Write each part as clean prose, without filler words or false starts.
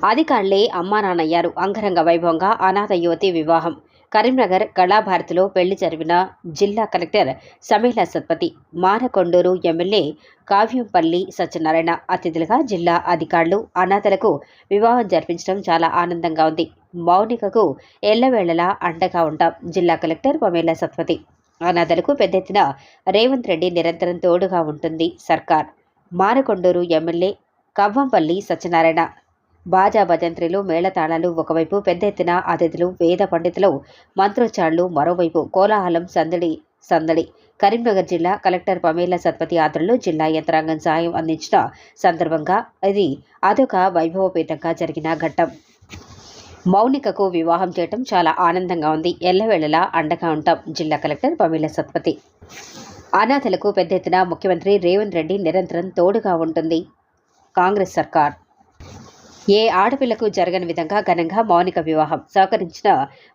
అధికారులే అమ్మా నాన్నయ్యారు. అంగరంగ వైభవంగా అనాథ యువతి వివాహం. కరీంనగర్ కళాభారతిలో పెళ్లి జరిపిన జిల్లా కలెక్టర్ సమీల సత్పతి. మానకొండూరు ఎమ్మెల్యే కావ్యంపల్లి సత్యనారాయణ అతిథులుగా జిల్లా అధికారులు అనాథలకు వివాహం జరిపించడం చాలా ఆనందంగా ఉంది. మౌనికకు ఎల్లవేళలా అండగా ఉంటాం. జిల్లా కలెక్టర్ సమీల సత్పతి. అనాథలకు పెద్ద ఎత్తున రేవంత్ రెడ్డి నిరంతరం తోడుగా ఉంటుంది సర్కార్. మానకొండూరు ఎమ్మెల్యే కవ్వంపల్లి సత్యనారాయణ. బాజా భజంత్రీలు మేళతాళాలు ఒకవైపు, పెద్ద ఎత్తున అతిథులు, వేద పండితులు, మంత్రోచ్చారణలు మరోవైపు, కోలాహలం సందడి. కరీంనగర్ జిల్లా కలెక్టర్ సమీల సత్పతి ఆధ్వర్యంలో జిల్లా యంత్రాంగం సాయం అందించిన సందర్భంగా అదొక వైభవపేతంగా జరిగిన ఘట్టం. మౌనికకు వివాహం చేయటం చాలా ఆనందంగా ఉంది. ఎల్లవేళలా అండగా ఉంటాం. జిల్లా కలెక్టర్ సమీల సత్పతి. అనాథలకు పెద్ద ఎత్తున ముఖ్యమంత్రి రేవంత్ రెడ్డి నిరంతరం తోడుగా ఉంటుంది కాంగ్రెస్ సర్కార్. ఏ ఆడపిల్లకు జరగని విధంగా ఘనంగా మౌనిక వివాహం. సహకరించిన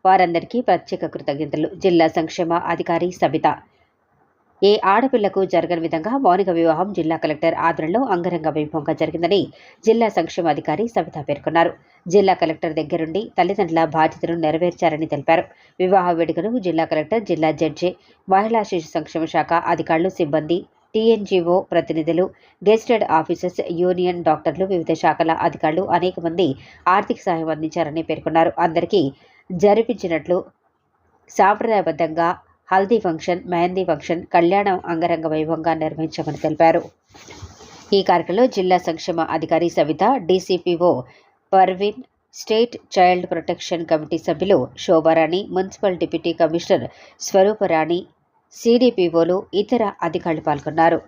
వారందరికీ ప్రత్యేక కృతజ్ఞతలు. జిల్లా సంక్షేమ అధికారి సబిత. ఏ ఆడపిల్లకు జరగని విధంగా మౌనిక వివాహం జిల్లా కలెక్టర్ ఆధ్వర్యంలో అంగరంగ వైభవంగా జరిగిందని జిల్లా సంక్షేమ అధికారి సబిత పేర్కొన్నారు. జిల్లా కలెక్టర్ దగ్గరుండి తల్లిదండ్రుల బాధ్యతను నెరవేర్చారని తెలిపారు. వివాహ వేడుకను జిల్లా కలెక్టర్, జిల్లా జడ్జి, మహిళా శిశు సంక్షేమ శాఖ అధికారులు, సిబ్బంది, టీఎన్జీఓ ప్రతినిధులు, గెజిటెడ్ ఆఫీసర్స్, యూనియన్ డాక్టర్లు, వివిధ శాఖల అధికారులు అనేక మంది ఆర్థిక సాయం అందించారని పేర్కొన్నారు. అందరికీ జరిపించినట్లు సాంప్రదాయబద్ధంగా హల్దీ ఫంక్షన్, మెహందీ ఫంక్షన్, కళ్యాణం అంగరంగ వైభవంగా నిర్వహించామని తెలిపారు. ఈ కార్యక్రమంలో జిల్లా సంక్షేమ అధికారి Savitha, DCPO Parveen, state child protection committee సభ్యులు Shobharani, municipal deputy commissioner Swaruparani, సీడీపీఓలు, ఇతర అధికారులు పాల్గొన్నారు.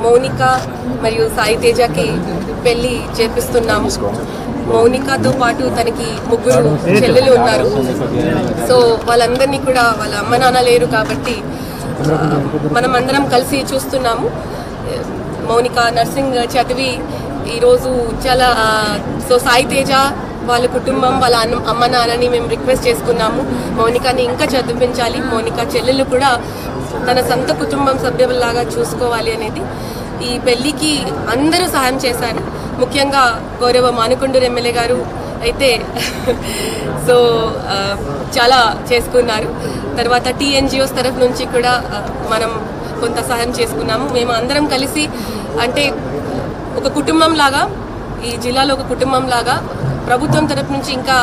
మౌనిక మరియు సాయి తేజకి పెళ్లి చేపిస్తున్నాము. మౌనికతో పాటు తనకి 3 చెల్లెలు ఉన్నారు. సో వాళ్ళందరినీ కూడా వాళ్ళ అమ్మ నాన్న లేరు కాబట్టి మనం అందరం కలిసి చూస్తున్నాము. మౌనిక నర్సింగ్ చదివి ఈరోజు చాలా సో సాయి తేజ వాళ్ళ కుటుంబం వాళ్ళ అమ్మ నాన్నని మేము రిక్వెస్ట్ చేసుకున్నాము మౌనికని ఇంకా చదివించాలి, మౌనిక చెల్లెలు కూడా తన సొంత కుటుంబం సభ్యులాగా చూసుకోవాలి అనేది. ఈ పెళ్లికి అందరూ సహాయం చేశారు. ముఖ్యంగా గౌరవ మానకొండూరు ఎమ్మెల్యే గారు అయితే సో చాలా చేసుకున్నారు. తర్వాత టీఎన్జిఓస్ తరఫు నుంచి కూడా మనం కొంత సహాయం చేసుకున్నాము. మేము అందరం కలిసి అంటే ఒక కుటుంబం లాగా, ఈ జిల్లాలో ఒక కుటుంబం లాగా ప్రభుత్వం తరఫు నుంచి ఇంకా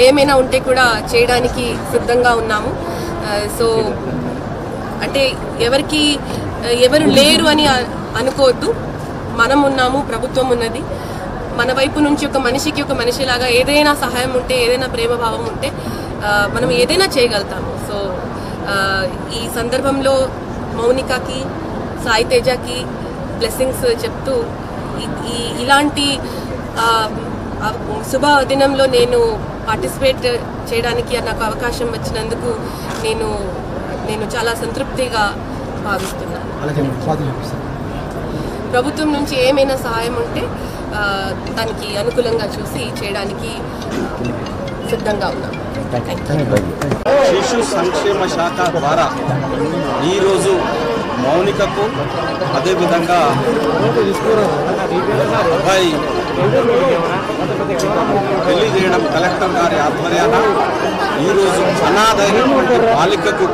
ఏమైనా ఉంటే కూడా చేయడానికి సిద్ధంగా ఉన్నాము. సో అంటే ఎవరు లేరు అని అనుకోవద్దు, మనం ఉన్నాము, ప్రభుత్వం ఉన్నది. మన వైపు నుంచి ఒక మనిషిలాగా ఏదైనా సహాయం ఉంటే, ఏదైనా ప్రేమభావం ఉంటే మనం ఏదైనా చేయగలుగుతాము. సో ఈ సందర్భంలో మౌనికకి సాయి తేజకి బ్లెస్సింగ్స్ చెప్తూ ఇలాంటి శుభ దినంలో నేను పార్టిసిపేట్ చేయడానికి నాకు అవకాశం వచ్చినందుకు నేను చాలా సంతృప్తిగా భావిస్తున్నాను. ప్రభుత్వం నుంచి ఏమైనా సహాయం ఉంటే దానికి అనుకూలంగా చూసి చేయడానికి సిద్ధంగా ఉన్నాం. శిశు సంక్షేమ శాఖ ద్వారా ఈరోజు మౌనికకు అదేవిధంగా అబ్బాయి పెళ్లి చేయడం కలెక్టర్ గారి ఆధ్వర్యాన ఈరోజు అనాథైనటువంటి బాలికకు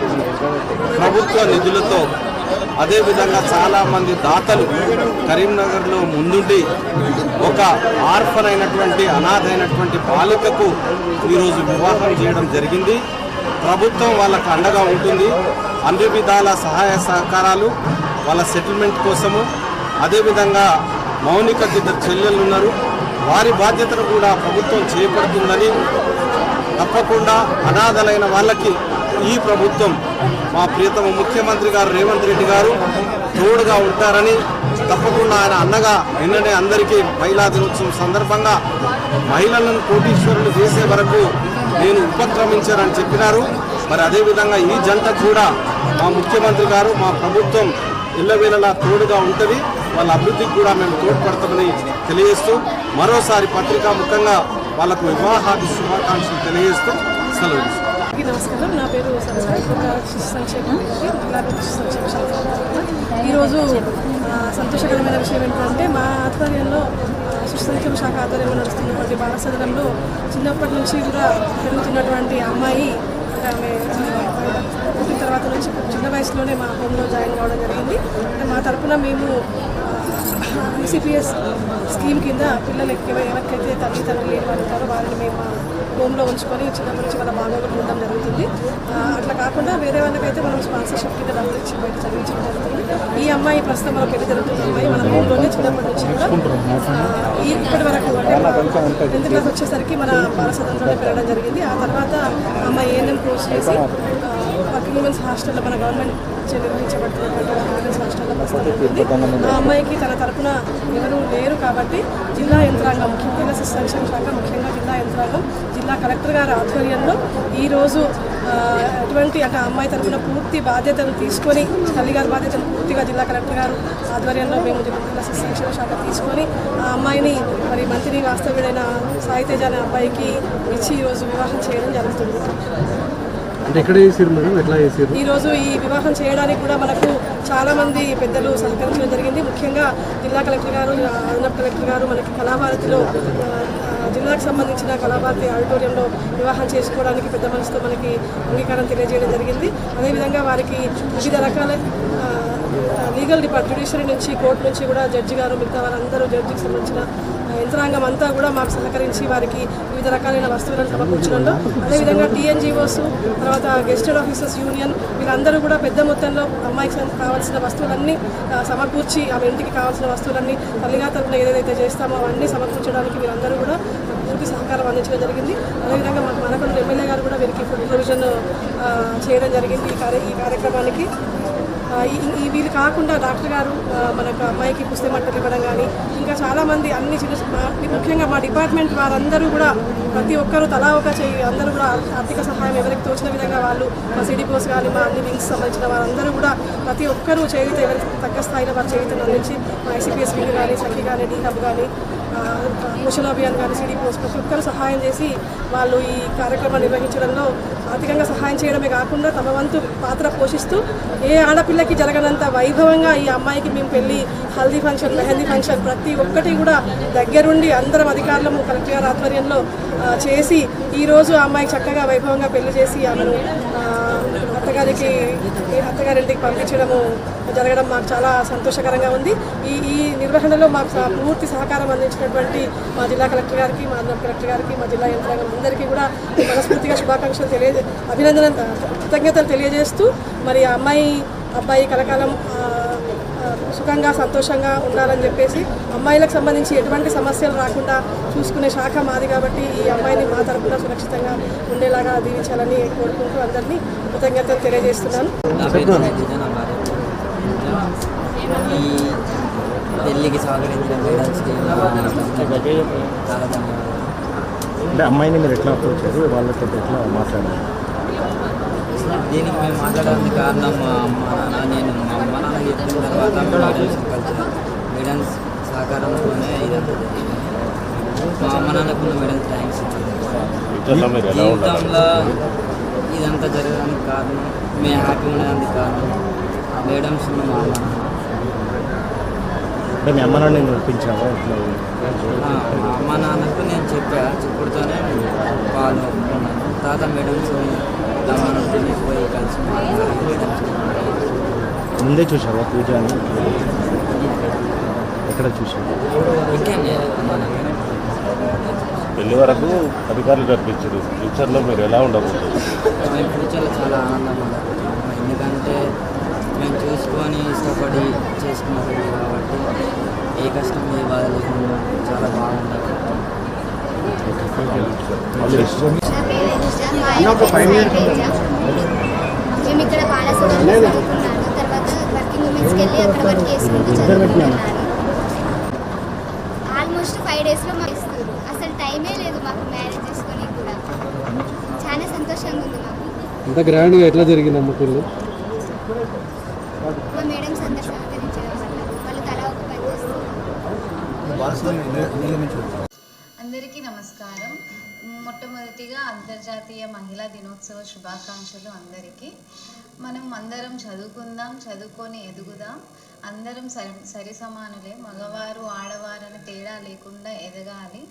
ప్రభుత్వ నిధులతో అదేవిధంగా చాలామంది దాతలు కరీంనగర్లో ముందుండి ఒక ఆర్ఫన్ అయినటువంటి అనాథైనటువంటి బాలికకు ఈరోజు వివాహం చేయడం జరిగింది. ప్రభుత్వం వాళ్ళకు అండగా ఉంటుంది. అన్ని విధాల సహాయ సహకారాలు వాళ్ళ సెటిల్మెంట్ కోసము, అదేవిధంగా మౌనికకి 2 చెల్లెళ్ళు ఉన్నారు, వారి బాధ్యతను కూడా ప్రభుత్వం చేపడుతుందని, తప్పకుండా అనాథలైన వాళ్ళకి ఈ ప్రభుత్వం మా ప్రియతమ ముఖ్యమంత్రి గారు రేవంత్ రెడ్డి గారు తోడుగా ఉంటారని, తప్పకుండా ఆయన అన్నగా నిన్ననే అందరికీ మహిళా దినోత్సవం సందర్భంగా మహిళలను కోటీశ్వరులు చేసే వరకు నేను ఉపక్రమించారని చెప్పినారు. మరి అదేవిధంగా ఈ జంట కూడా మా ముఖ్యమంత్రి గారు మా ప్రభుత్వం ఇళ్ళవేళలా తోడుగా ఉంటుంది, వాళ్ళ అభివృద్ధికి కూడా మేము తోడ్పడతామని తెలియజేస్తూ మరోసారి పత్రికా ముఖంగా వాళ్ళకు వివాహాది శుభాకాంక్షలు తెలియజేస్తూ సెలవు. నమస్కారం, నా పేరు సంక్షేమ ఈరోజు సంతోషకరమైన విషయం ఏంటంటే మా ఆధ్వర్యంలో శిశు సంక్షేమ శాఖ ఆధ్వర్యంలో నడుస్తున్నటువంటి బాలసదనంలో చిన్నప్పటి నుంచి కూడా పెరుగుతున్నటువంటి అమ్మాయి ఆమె పుట్టిన తర్వాత నుంచి చిన్న వయసులోనే మా హోమ్లో జాయిన్ కావడం జరిగింది. అంటే మా తరఫున మేము ఈసీపీఎస్ స్కీమ్ కింద పిల్లలకి ఎవరికైతే తల్లిదండ్రులు లేని వాళ్ళు ఉంటారో వారిని మేము మా హోమ్లో ఉంచుకొని చిన్నప్పటి నుంచి వాళ్ళ బాగోగులు ఉండడం జరుగుతుంది. అట్లా కాకుండా వేరే వాళ్ళకైతే మనం స్పాన్సర్షిప్ కింద డబ్బులు ఇచ్చి బయట చదివించడం జరుగుతుంది. ఈ అమ్మాయి ప్రస్తుతం మన పెళ్లి జరుగుతున్న అమ్మాయి మన హోమ్లోనే చిన్నప్పటి నుంచి కూడా ఇప్పటి వరకు అంటే 10th క్లాస్ వచ్చేసరికి మన బాలసదనంలోనే పెరగడం జరిగింది. ఆ తర్వాత అమ్మాయి ఏఎన్ఎం కోర్స్ చేసి వర్కింగ్ ఉమెన్స్ హాస్టల్లో మన గవర్నమెంట్ నిర్వహించబడుతున్నటువంటి ఉమెన్స్ హాస్టల్లో ప్రస్తుతం ఆ అమ్మాయికి తన తరఫున ఎవరు లేరు కాబట్టి జిల్లా యంత్రాంగం, ముఖ్యంగా శిశు సంక్షేమ శాఖ, ముఖ్యంగా జిల్లా యంత్రాంగం, జిల్లా కలెక్టర్ గారి ఆధ్వర్యంలో ఈరోజు అటువంటి అంటే అమ్మాయి తరఫున పూర్తి బాధ్యతలు తీసుకొని తల్లిగారి బాధ్యతలు పూర్తిగా జిల్లా కలెక్టర్ గారు ఆధ్వర్యంలో మేము జిల్లా శిశు సంక్షేమ శాఖ తీసుకొని ఆ అమ్మాయిని మరి మంత్రి వాస్తవ్యుడైన సాయి తేజ అనే అబ్బాయికి ఇచ్చి ఈరోజు వివాహం చేయడం జరుగుతుంది. ఈరోజు ఈ వివాహం చేయడానికి కూడా మనకు చాలామంది పెద్దలు సహకరించడం జరిగింది. ముఖ్యంగా జిల్లా కలెక్టర్ గారు, అదనపు కలెక్టర్ గారు మనకి కళాభారతిలో జిల్లాకు సంబంధించిన కళాభారతి ఆడిటోరియంలో వివాహం చేసుకోవడానికి పెద్ద మనసుతో మనకి అంగీకారం తెలియజేయడం జరిగింది. అదేవిధంగా వారికి వివిధ రకాల లీగల్ జ్యుడిషియరీ నుంచి, కోర్టు నుంచి కూడా జడ్జి గారు, మిగతా వారందరూ జడ్జికి సంబంధించిన యంత్రాంగం అంతా కూడా మాకు సహకరించి వారికి వివిధ రకాలైన వస్తువులను సమకూర్చడంలో, అదేవిధంగా టీఎన్జిఓస్, తర్వాత గెస్టెడ్ ఆఫీసర్స్ యూనియన్ వీళ్ళందరూ కూడా పెద్ద మొత్తంలో అమ్మాయికి కావాల్సిన వస్తువులన్నీ సమకూర్చి ఆమె ఇంటికి కావాల్సిన వస్తువులన్నీ తల్లిగా తరపున ఏదైతే చేస్తామో అవన్నీ సమకూర్చడానికి వీరందరూ కూడా పూర్తి సహకారం అందించడం జరిగింది. అదేవిధంగా మాకు మనకొండ ఎమ్మెల్యే గారు కూడా వీరికి ఫుడ్ ప్రొవిజన్ చేయడం జరిగింది ఈ కార్యక్రమానికి. వీళ్ళు కాకుండా డాక్టర్ గారు మనకు అమ్మాయికి పుస్తక మట్టలు ఇవ్వడం కానీ ఇంకా చాలామంది అన్ని ముఖ్యంగా మా డిపార్ట్మెంట్ వారందరూ కూడా ప్రతి ఒక్కరూ తలా ఒక చేయి అందరూ కూడా ఆర్థిక సహాయం ఎవరికి తోచిన విధంగా వాళ్ళు మా సిడిపోస్ కానీ మా అన్ని వింగ్స్ సంబంధించిన వారందరూ కూడా ప్రతి ఒక్కరూ చేయుత ఎవరికి తగ్గ స్థాయిలో వారు చేయుతను అందించి మా ఐసీపీఎస్ వింగ్ కానీ సఖి కానీ డీ హబ్ కానీ పోషణ అభియాన్ కానీ సిడిపోస్ ప్రతి ఒక్కరూ సహాయం చేసి వాళ్ళు ఈ కార్యక్రమాన్ని నిర్వహించడంలో ఆర్థికంగా సహాయం చేయడమే కాకుండా తమ వంతు పాత్ర పోషిస్తూ ఏ ఆడపిల్లకి జరగనంత వైభవంగా ఈ అమ్మాయికి మేము పెళ్ళి హల్దీ ఫంక్షన్ మెహందీ ఫంక్షన్ ప్రతి ఒక్కటి కూడా దగ్గరుండి అందరం అధికారులము కలెక్టర్ గారి ఆధ్వర్యంలో చేసి ఈరోజు ఆ అమ్మాయికి చక్కగా వైభవంగా పెళ్లి చేసి ఆమెను అత్తగారింటికి పంపించడము జరగడం మాకు చాలా సంతోషకరంగా ఉంది. ఈ నిర్వహణలో మాకు పూర్తి సహకారం అందించినటువంటి మా జిల్లా కలెక్టర్ గారికి, మా అదనపు కలెక్టర్ గారికి, మా జిల్లా యంత్రాంగం అందరికీ కూడా మనస్ఫూర్తిగా శుభాకాంక్షలు కృతజ్ఞతలు తెలియజేస్తూ మరి ఆ అమ్మాయి అబ్బాయి కలకాలం సుఖంగా సంతోషంగా ఉండాలని చెప్పేసి అమ్మాయిలకు సంబంధించి ఎటువంటి సమస్యలు రాకుండా చూసుకునే శాఖ మాది కాబట్టి ఈ అమ్మాయిని మా తరపున సురక్షితంగా ఉండేలాగా దీవించాలని కోరుకుంటూ అందరినీ కృతజ్ఞతలు తెలియజేస్తున్నాను. పెళ్ళికి సహకరించిన మేడమ్స్కి అంటే అమ్మాయిని మీరు ఎట్లా అప్రోచ్ చేశారు, వాళ్ళతో ఎట్లా మాట్లాడారు? దీనికి మేము మాట్లాడడానికి కారణం మా అమ్మ నాన్న. నేను మా అమ్మ నాన్న చెప్పిన తర్వాత మేడమ్స్ కలిసి మేడమ్స్ సహకారంతోనే ఇదంతా జరిగింది. మా అమ్మ నాన్నకున్న మేడమ్స్ థ్యాంక్స్. జీవితంలో ఇదంతా జరగడానికి కారణం, మేము హ్యాపీ ఉండడానికి కారణం మేడమ్స్ ఉన్న మా అమ్మ నాన్న. అంటే మీ అమ్మ నాన్న ఒప్పించావా? మా అమ్మ నాన్నకు నేను చెప్పుడుతోనే వాళ్ళు ఒప్పుకున్నాను. తర్వాత మేడమ్స్ దమ్మనతోనే పోయి కలిసి మేడమ్స్ ముందే చూసావా పూజ అని? ఎక్కడ చూసావు? ఇక్కడనే పెళ్లి వరకు అధికారులు కనిపించారు. ఫ్యూచర్లో మీరు ఎలా ఉండబోతుంది? మేము ఫ్యూచర్లో చాలా ఆనందంగా ఉండబోతున్నాము. ఎందుకంటే మేము చూసుకొని ఇష్టపడి చేసుకున్నది కాబట్టి ఏ కష్టం ఏ బాధ లేకుండా చాలా బాగుంటుంది. మేము ఇక్కడ బాలసంలో చదువుకున్నాను. తర్వాత వర్కింగ్ ఉమెన్స్కి వెళ్ళి అక్కడ వర్క్ చేసుకుంటూ చదువుకుంటున్నాను. ఆల్మోస్ట్ 5 daysలో మాకు ఇస్తారు. అసలు టైమే లేదు మాకు మ్యారేజ్ చేసుకొని కూడా. చాలా సంతోషంగా ఉంది మాకు. ఇంత గ్రాండ్గా ఎట్లా జరిగిందమ్మ పెళ్ళి? మా మేడమ్స్ అందరు సహకరించడం వల్ల వాళ్ళు తలా ఒక పని చేస్తారు. అందరికీ నమస్కారం. మొట్టమొదటిగా అంతర్జాతీయ మహిళా దినోత్సవ శుభాకాంక్షలు అందరికీ. మనం అందరం చదువుకుందాం, చదువుకొని ఎదుగుదాం. అందరం సరి సమానులే, మగవారు ఆడవారని తేడా లేకుండా ఎదగాలి.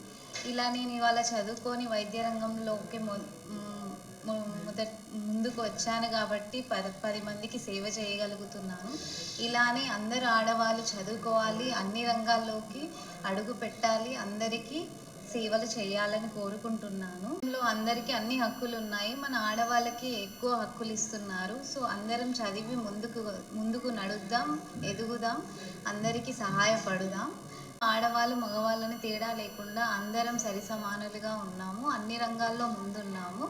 ఇలా నేను ఇవాళ చదువుకొని వైద్య రంగంలోకి ముందుకు వచ్చాను కాబట్టి 10 మందికి సేవ చేయగలుగుతున్నాను. ఇలానే అందరు ఆడవాళ్ళు చదువుకోవాలి, అన్ని రంగాల్లోకి అడుగు పెట్టాలి, అందరికీ సేవలు చేయాలని కోరుకుంటున్నాను. అందరికీ అన్ని హక్కులు ఉన్నాయి, మన ఆడవాళ్ళకి ఎక్కువ హక్కులు ఇస్తున్నారు. సో అందరం చదివి ముందుకు నడుద్దాం, ఎదుగుదాం, అందరికీ సహాయపడుదాం. ఆడవాళ్ళు మగవాళ్ళని తేడా లేకుండా అందరం సరి సమానులుగా ఉన్నాము, అన్ని రంగాల్లో ముందున్నాము.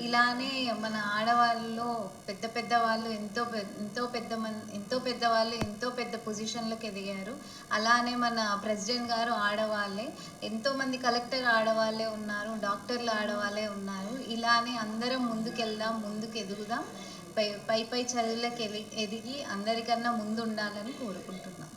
ఇలానే మన ఆడవాళ్ళలో పెద్ద వాళ్ళు ఎంతో పెద్ద పొజిషన్లకు ఎదిగారు. అలానే మన ప్రెసిడెంట్ గారు ఆడవాళ్ళే, ఎంతోమంది కలెక్టర్ ఆడవాళ్ళే ఉన్నారు, డాక్టర్లు ఆడవాళ్ళే ఉన్నారు. ఇలానే అందరం ముందుకెళ్దాం, ముందుకు ఎదుగుదాం, పై చదువులకు ఎదిగి అందరికన్నా ముందు ఉండాలని కోరుకుంటున్నాం.